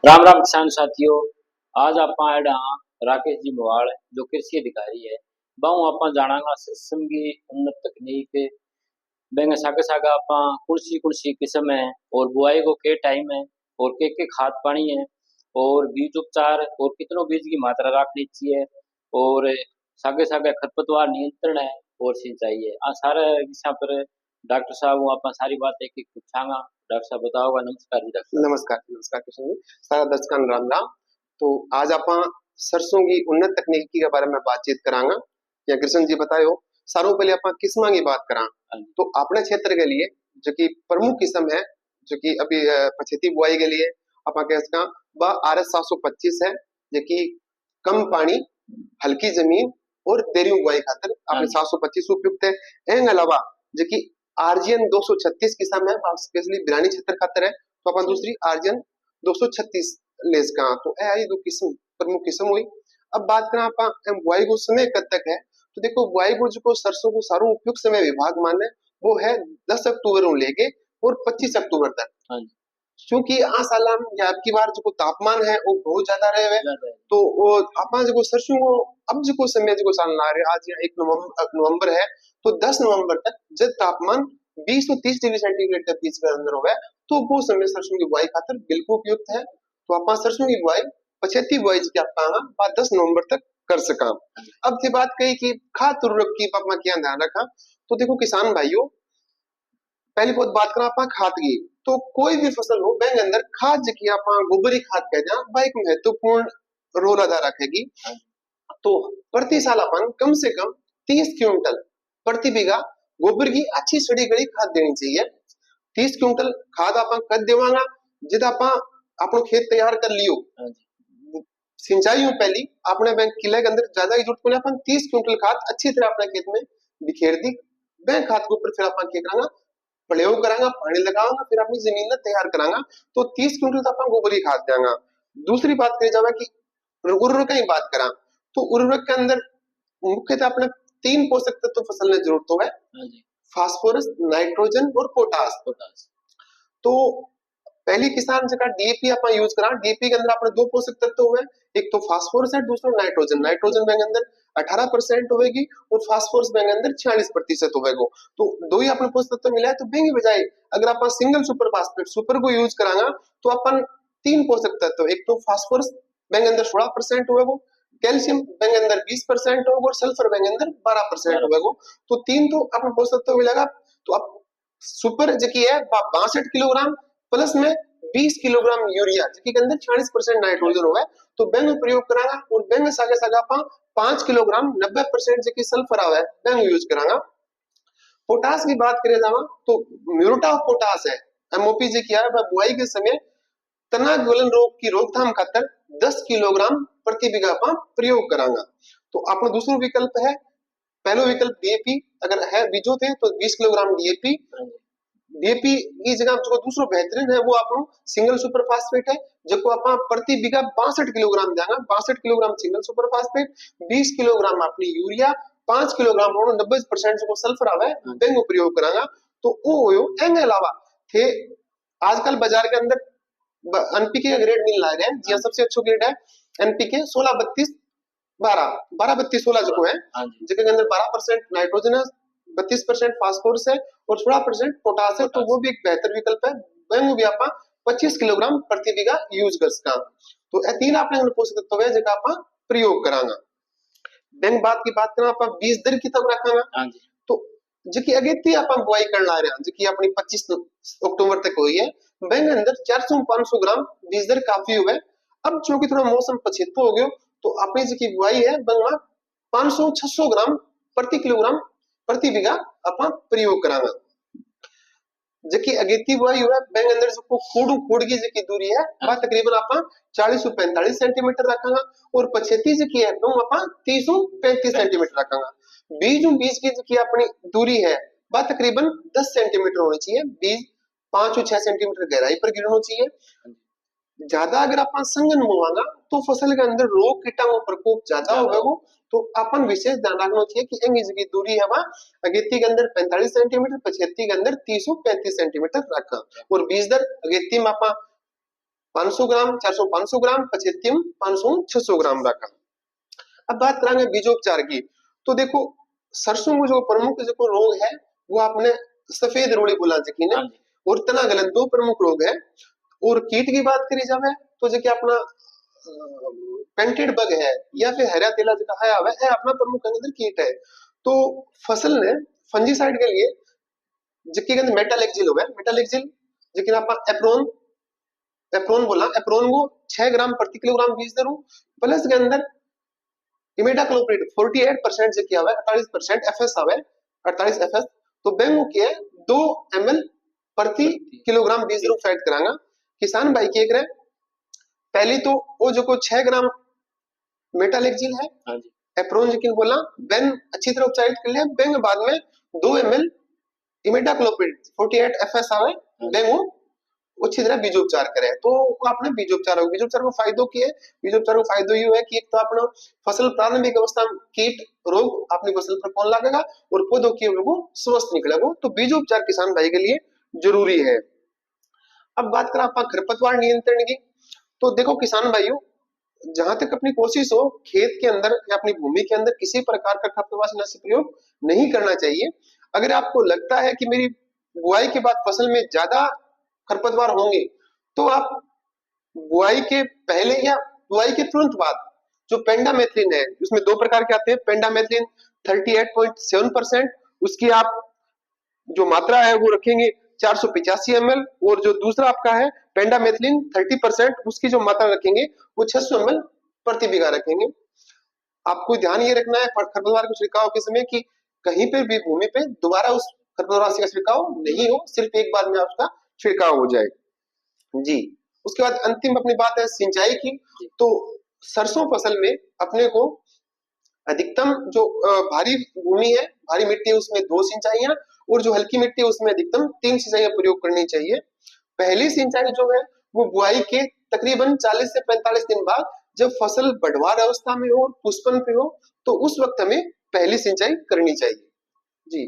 राम राम किसान साथियों। आज आप आए हाँ राकेश जी मोवाल जो कृषि अधिकारी है। बहु आप जानांगा सिस्टम की उन्नत तकनीक बेंगे सागे सागा आप कुर्सी कुर्सी किस्म है और बुआई को के टाइम है और के खाद पानी है और बीज उपचार और कितनों बीज की मात्रा रखनी चाहिए और सागे सागे खरपतवार नियंत्रण है और सिंचाई है। सारे विषय पर डॉक्टर साहब हूँ आप सारी बात एक एक पूछांगा। डॉक्टर साहब बताओगा। नमस्कार जी डॉक्टर साहब। नमस्कार नमस्कार कृष्ण जी। सारा दर्शਕਾਂ ਨੂੰ राम राम। तो आज आप सरसों की उन्नत तकनीकी के बारे में बातचीत करांगा या कृष्ण जी बतायो। सारों पहले आप किस्मां की बात करा हाँ जी। तो अपने क्षेत्र के लिए जो कि प्रमुख किस्म है जो कि अभी पछेती बुआई के लिए आप कह सकते हैं वह RS 725 है जो कि कम पानी हल्की जमीन और तेरी बुआई खातर हाँ आपने जी। 725 उपयुक्त है। एंग अलावा जो कि आरजीएन 236 किस्म है स्पेशली बिरानी क्षेत्र खातर है तो अपन दूसरी आर्जन 236 लेस का तो ए आई दो किस्म प्रमुख किस्म हुई। अब बात करें आप बुआई को समय कब तक है तो देखो बुआई को जो सरसों को सारो उपयुक्त समय विभाग माने वो है 10 अक्टूबर को लेके और 25 अक्टूबर तक। हाँ जी। क्योंकि आ साल या आपकी बार जो तापमान है वो बहुत ज्यादा रहे हुए ज्यादा है। तो वो आपा जो सरसों को अब जो समय जो साल ला रहे आज या 1 नवंबर है तो 10 नवंबर तक जब तापमान 20 और 30 डिग्री सेंटीग्रेड के बीच में अंदर होगा तो वो समय सरसों की बुआई खातर बिल्कुल उपयुक्त है। तो आप सरसों की बुआई पछेती बुआई जी आप बात 10 नवंबर तक कर सका। अब ये बात कही कि खाद उर्वरक की आप क्या ध्यान रखा तो देखो किसान भाइयों पहली बहुत बात करा आप खाद की तो कोई भी फसल हो बैंक अंदर खाद जी आप गोबरी खाद कहते हैं वह एक महत्वपूर्ण रोल अदा रखेगी। तो प्रति साल अपन कम से कम 30 क्विंटल प्रति बीघा गोबर की अच्छी सड़ी गली खाद देनी चाहिए। 30 क्विंटल खाद अपन कद देवांगा जिद आप अपनो खेत तैयार कर लियो हाँ जी। सिंचाई हो पहली आपने बैंक किले के अंदर ज्यादा की जरूरत पड़े अपन 30 क्विंटल खाद अच्छी तरह अपने खेत में बिखेर दी। बैंक खाद के ऊपर फिर अपन क्या करांगा प्रयोग करांगा पानी लगाऊंगा फिर अपनी जमीन में तैयार करांगा तो 30 क्विंटल तो अपन गोबर की खाद देंगे। दूसरी बात कही जावे कि उर्वरक की बात करा तो उर्वरक के अंदर मुख्यतः अपने 3 पोषक तत्व फसल में जरूरत हो है हाँ जी। फास्फोरस नाइट्रोजन और पोटास। पोटास। तो पहली किसान जगह डीएपी अपन यूज करा डीएपी के अंदर अपने दो पोषक तत्व हुए एक तो फास्फोरस है दूसरा नाइट्रोजन। नाइट्रोजन बैंक अंदर 18% होगी और फास्फोरस बैंक अंदर 46% होगा। तो दो ही अपने पोषक तत्व मिला है तो बेंगे बजाय अगर अपन सिंगल सुपर फास्फेट सुपर को यूज करांगा तो अपन 3 पोषक तत्व एक तो फास्फोरस बैंक अंदर 16% होगा कैल्शियम बैंक अंदर 20% होगा और सल्फर बैंक अंदर 12% होगा। तो 3 तो अपने पोषक तत्व मिलेगा तो अब सुपर जो है 62 किलोग्राम प्लस में 20 किलोग्राम यूरिया जिसके अंदर 40% नाइट्रोजन होगा तो बैंक में प्रयोग करांगा और बैंक में सागे सागा 5 किलोग्राम 90% जो सल्फर आवे बैंक यूज करांगा। पोटास की बात करें जावा तो म्यूरेट ऑफ पोटास है एमओपी जी किया है वह बुआई के समय तना गलन रोग की रोकथाम खातर 10 किलोग्राम प्रति बीघा पर प्रयोग करांगा। तो अपना दूसरा विकल्प है पहला विकल्प डीएपी अगर है बीजो थे तो 20 किलोग्राम डीएपी। डीएपी की जगह जो दूसरा बेहतरीन है वो आपनो सिंगल सुपर फास्फेट है जो आप प्रति बीघा 62 किलोग्राम देंगे 62 kilogram single super phosphate 20 kilogram अपनी यूरिया 5 किलोग्राम 90% जो सल्फर आवे बेंगो प्रयोग करांगा। तो वो होयो एंगे अलावा थे आजकल बाजार के अंदर एनपीके का ग्रेड मिल रहा है जी सबसे अच्छा ग्रेड है एनपीके 16 32 12 12 32 16 जो है जिसके अंदर 12% नाइट्रोजन है 32% फास्फोरस है और 16% पोटास है तो वो भी एक बेहतर विकल्प है वह भी आप 25 किलोग्राम प्रति बीघा यूज कर सका। तो ये तीन आपने पोषक तत्व है जिनका आप प्रयोग करांगा। बैंक बात की बात करें आप बीज दर की तब रखांगा तो जिकी अगेती आप बुआई करना आ रहे हैं जिकी अपनी 25 अक्टूबर तक हुई है बैंक अंदर 400 500 ग्राम बीज दर काफी हुआ है। अब चूंकि थोड़ा मौसम पछेतो हो गयो तो अपनी जिकी बुआई है बंगवा 500 600 ग्राम प्रति किलोग्राम प्रति बीघा अपन प्रयोग करांगा। जबकि अगेती बुआई हुआ बैंक अंदर जो खूड़ की जकी दूरी है वह तकरीबन अपन 40 से 45 सेंटीमीटर रखांगा और पछेती जकी है वो अपन 30 से 35 सेंटीमीटर रखांगा। बीज की जकी अपनी दूरी है वह तकरीबन 10 सेंटीमीटर होनी चाहिए बीज 5 से 6 सेंटीमीटर गहराई पर गिरना चाहिए। ज्यादा अगर अपन संगन बोवांगा तो फसल के अंदर रोग कीटाणु प्रकोप ज्यादा होगा तो अपन विशेष ध्यान रखना चाहिए कि इंग की दूरी है वह अगेती के अंदर 45 सेंटीमीटर पछेती के अंदर 30 से 35 सेंटीमीटर रखा और बीज दर अगेती में अपन 500 ग्राम 400 500 ग्राम 75 500 600 ग्राम रखा। अब बात करेंगे बीजोपचार की। तो देखो सरसों में जो प्रमुख जो रोग है वो आपने सफेद रोड़ी बोला जकी ने हाँ जी। और तना गलन, दो प्रमुख रोग है। और कीट की बात करी जावे तो जो कि अपना पेंटेड बग है या फिर हरा तेला जो है अपना प्रमुख अंदर कीट है। तो फसल ने फंजीसाइड के लिए जिसके अंदर मेटालेक्सिल होवे, मेटालेक्सिल जिसके आप एप्रोन एप्रोन बोला, एप्रोन को 6 ग्राम प्रति किलोग्राम बीज दे दूं, प्लस के अंदर इमिडाक्लोप्रिड 48% जो किया हुआ है, 48% एफएस आवे, 48 एफएस। तो बेंगो की है 2 ml प्रति किलोग्राम बीज दे फैक्ट करांगा किसान भाई के करे। पहली तो वो जो को 6 ग्राम मेटालेक्सिल है, हाँ जी। एप्रोन जिकिन बोला बेन अच्छी तरह उपचारित कर लिया, बेंग बाद में 2 ml इमिडाक्लोप्रिड 48 एफएस आवे, बेंगो अच्छी तरह बीजोपचार करे। तो आपने बीजोपचार हो, बीजोपचार को फायदो की है, बीजोपचार को फायदो ये है कि एक तो अपना फसल प्रारंभिक अवस्था में कीट रोग अपनी फसल पर कौन लगेगा और पौधों की वो स्वस्थ निकलेगा। तो बीजोपचार किसान भाई के लिए जरूरी है। अब बात करें आप खरपतवार नियंत्रण की। तो देखो किसान भाइयों, जहां तक अपनी कोशिश हो खेत के अंदर या अपनी भूमि के अंदर किसी प्रकार का खरपतवारनाशी प्रयोग नहीं करना चाहिए। अगर आपको लगता है कि मेरी बुआई के बाद फसल में ज्यादा खरपतवार होंगे तो आप बुआई के पहले या बुआई के तुरंत बाद जो पेंडामेथ्रिन है, उसमें दो प्रकार के आते हैं, पेंडामेथ्रिन 38.7%, उसकी आप जो मात्रा है वो रखेंगे 485 ml, और जो दूसरा आपका है पेंडामेथ्रिन 30%, उसकी जो मात्रा रखेंगे वो 600 ml प्रति बीघा रखेंगे। आपको ध्यान ये रखना है खरपतवार को छिड़काव के समय कि कहीं पर भी भूमि पे दोबारा उस खरपतवार का छिड़काव नहीं हो, सिर्फ एक बार में उसका छिड़काव हो जाए जी। उसके बाद अंतिम अपनी बात है सिंचाई की। तो सरसों फसल में अपने को अधिकतम जो भारी भूमि है, भारी मिट्टी है, उसमें 2 सिंचाइयां, और जो हल्की मिट्टी है उसमें अधिकतम 3 सिंचाइयां प्रयोग करनी चाहिए। पहली सिंचाई जो है वो बुआई के तकरीबन 40 से 45 दिन बाद, जब फसल बढ़वार अवस्था में हो, पुष्पन पे हो, तो उस वक्त हमें पहली सिंचाई करनी चाहिए जी।